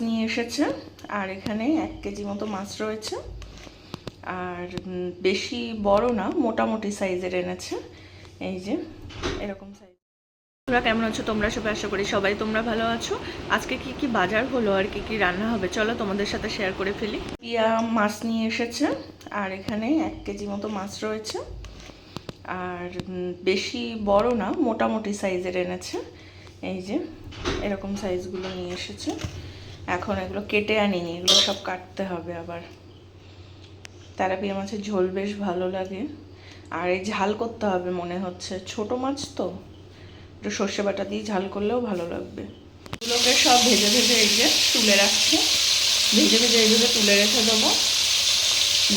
নিয়ে এসেছে আর এখানে 1 কেজি মতো মাছ রয়েছে আর বেশি বড় না, মোটামুটি সাইজের এনেছে। এই যে এরকম সাইজ। তোমরা কেমন আছো? তোমরা সবাই, আশা করি সবাই তোমরা ভালো আছো। আজকে কি কি বাজার হলো আর কি কি রান্না হবে চলো তোমাদের সাথে শেয়ার করে ফেলি। পিয়া মাছ নিয়ে এসেছে আর এখানে 1 কেজি মতো মাছ রয়েছে আর বেশি বড় না, মোটামুটি সাইজের এনেছে। এই যে এরকম সাইজগুলো নিয়ে এসেছে। এখন এগুলো কেটে আনিনি, এগুলো সব কাটতে হবে আবার। তেলাপিয়া মাছের ঝোল বেশ ভালো লাগে আর এই ঝাল করতে হবে মনে হচ্ছে, ছোট মাছ তো একটু সর্ষে বাটা দিয়ে ঝাল করলেও ভালো লাগবে। এগুলোকে সব ভেজে ভেজে এই যে তুলে রাখছি, ভেজে ভেজে এইভাবে তুলে রেখে দেবো।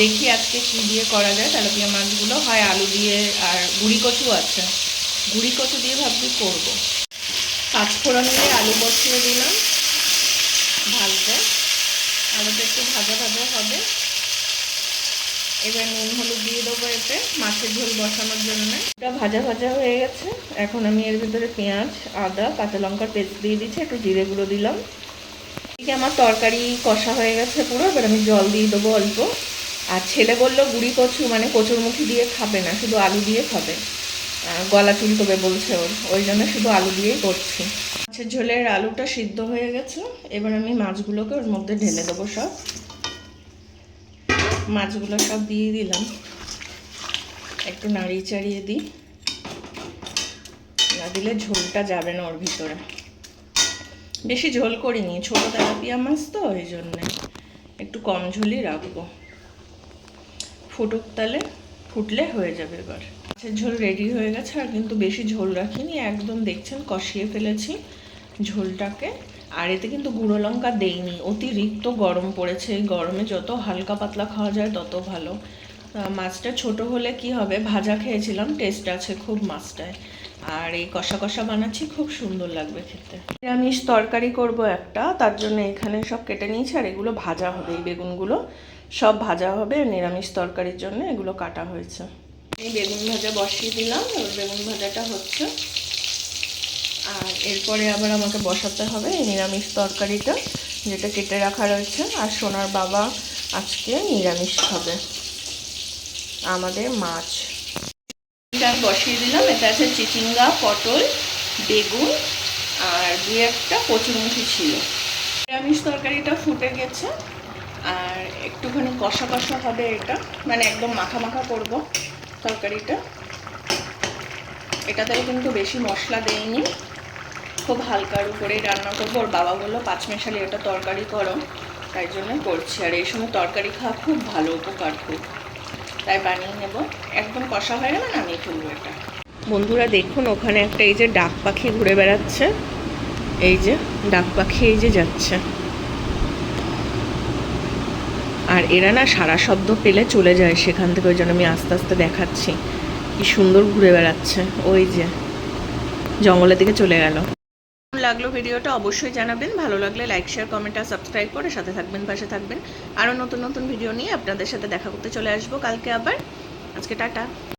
দেখি আজকে কী দিয়ে করা যায় তেলাপিয়া মাছগুলো, হয় আলু দিয়ে, আর গুঁড়ি কচু আছে, গুঁড়ি কচু দিয়ে ভাবছি করবো। পাঁচফোড়ন দিয়ে আলু বসিয়ে দিলাম ভাজতে, আলুটা একটু ভাজা ভাজা হবে। এবার নুন হলুদ দিয়ে দেবো এতে মাছের ঝোল বসানোর জন্য। এটা ভাজা ভাজা হয়ে গেছে। এখন আমি এর ভিতরে পেঁয়াজ, আদা, কাঁচা লঙ্কার পেস্ট দিয়ে দিচ্ছি, একটু জিরে গুঁড়ো দিলাম। এদিকে আমার তরকারি কষা হয়ে গেছে পুরো। এবার আমি জল দিয়ে দেবো অল্প। আর ছেলে বললো গুঁড়ি কচু মানে কচুরমুখী দিয়ে খাবে না, শুধু আলু দিয়ে খাবে, গলা চুলকবে বলছে ওর, ওই জন্য শুধু আলু দিয়েই করছি। মাছের ঝোলের আলুটা সিদ্ধ হয়ে গেছে। এবার আমি মাছগুলোকে ওর মধ্যে ঢেলে দেবো সব। মাছগুলো সব দিয়ে দিলাম, একটু নাড়িয়ে চাড়িয়ে দিই, না দিলে ঝোলটা যাবে না ওর ভিতরে। বেশি ঝোল করিনি, ছোটো তেলাপিয়া মাছ তো এই জন্যে একটু কম ঝোলই রাখবো। ফুটুক, তাহলে ফুটলে হয়ে যাবে। এবার মাছের ঝোল রেডি হয়ে গেছে, আর কিন্তু বেশি ঝোল রাখিনি, একদম দেখছেন কষিয়ে ফেলেছি ঝোলটাকে। আর এতে কিন্তু গুঁড়ো লঙ্কা দেইনি, অতিরিক্ত গরম পড়েছে, এই গরমে যত হালকা পাতলা খাওয়া যায় তত ভালো। মাছটা ছোট হলে কি হবে, ভাজা খেয়েছিলাম, টেস্ট আছে খুব মাছটায়, আর এই কষা কষা বানাচ্ছি, খুব সুন্দর লাগবে খেতে। নিরামিষ তরকারি করব একটা, তার জন্য এখানে সব কেটে নিয়েছি, আর এগুলো ভাজা হবে, এই বেগুনগুলো সব ভাজা হবে নিরামিষ তরকারির জন্য, এগুলো কাটা হয়েছে। এই বেগুন ভাজা বসিয়ে দিলাম, এবার বেগুন ভাজাটা হচ্ছে। আর এরপরে আবার আমাকে বসাতে হবে এই নিরামিষ তরকারিটা, যেটা কেটে রাখা রয়েছে। আর সোনার বাবা আজকে নিরামিষ খাবে, আমাদের মাছ। আমি বসিয়ে দিলাম, এটা আছে চিচিঙ্গা, পটল, বেগুন আর 2-1টা কচুরমুখী ছিল। নিরামিষ তরকারিটা ফুটে গেছে, আর একটুখানি কষা কষা হবে এটা, মানে একদম মাখা মাখা করব তরকারিটা। এটাতেও কিন্তু বেশি মশলা দেইনি, খুব হালকার উপরেই রান্না করবো। ওর বাবা বললো পাঁচমেশালি এটা তরকারি করো, তাই জন্য করছি। আর এই সময় তরকারি খাওয়া খুব ভালো, উপকার খুব, তাই বানিয়ে নেব। একদম কষা হয়ে গেলে নামিয়ে ফেলবো এটা। বন্ধুরা দেখুন, ওখানে একটা এই যে ডাক পাখি ঘুরে বেড়াচ্ছে, এই যে ডাক পাখি এই যে যাচ্ছে। আর এরা না সারা শব্দ পেলে চলে যায় সেখান থেকে, ওই জন্য আমি আস্তে আস্তে দেখাচ্ছি। কি সুন্দর ঘুরে বেড়াচ্ছে, ওই যে জঙ্গলের দিকে চলে গেল। লাগলো ভিডিওটা অবশ্যই জানাবেন, ভালো লাগলে লাইক, শেয়ার, কমেন্ট আর সাবস্ক্রাইব করে সাথে থাকবেন, পাশে থাকবেন। আরও নতুন নতুন ভিডিও নিয়ে আপনাদের সাথে দেখা করতে চলে আসবো কালকে আবার। আজকে টাটা।